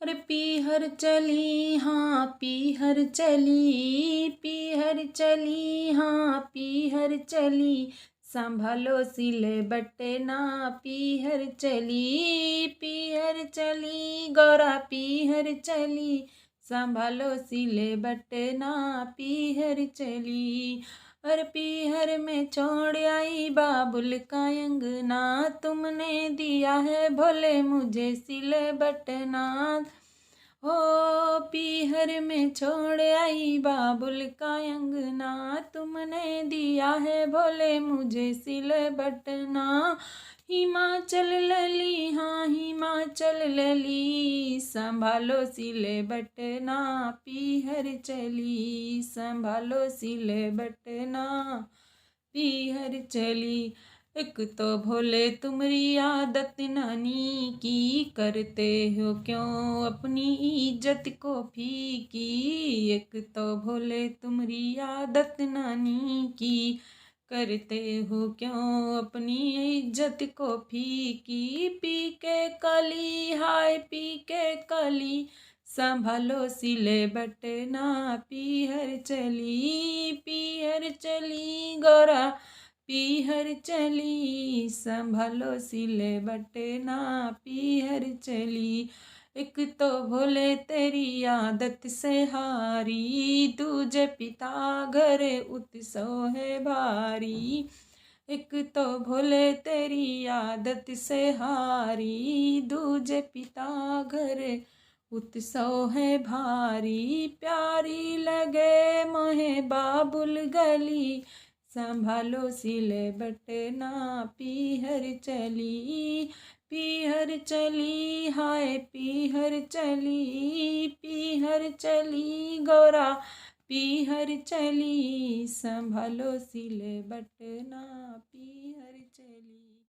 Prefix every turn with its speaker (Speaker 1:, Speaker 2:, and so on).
Speaker 1: अरे पीहर चली हाँ पीहर चली, पीहर चली हाँ पीहर चली, संभालो सिले बटे ना पीहर चली, पीहर चली गौरा पीहर चली, संभालो सिले बटे ना पीहर चली। अरे पीहर में छोड़ आई बाबुल का अंगना, तुमने दिया है भोले मुझे सिले बटना। हो पीहर में छोड़ आई बाबुल का अंगना, तुमने दिया है भोले मुझे सिले बटना। हिमाचल लली हाँ हिमाचल लली, संभालो सिले बटना पीहर चली, संभालो सिले बटना पीहर चली। एक तो भोले तुम्हारी आदत नानी की, करते हो क्यों अपनी इज्जत को फीकी। एक तो भोले तुम्हारी आदत नानी की, करते हो क्यों अपनी इज्जत को फीकी। पी के काली हाय पी के काली, संभालो सिले बटना पीहर चली, पीहर चली गौरा पीहर चली, संभालो सिले बटना पीहर चली। एक तो भोले तेरी आदत से हारी, दूजे पिता घर उत्सव है भारी। एक तो भोले तेरी आदत से हारी, दूजे पिता घर उत्सव है भारी। प्यारी लगे मोहे बाबुल गली, संभालो सिले बटना पीहर चली, पीहर चली हाय पीहर चली, पीहर चली गौरा पीहर चली, संभालो सिले बटना पीहर चली।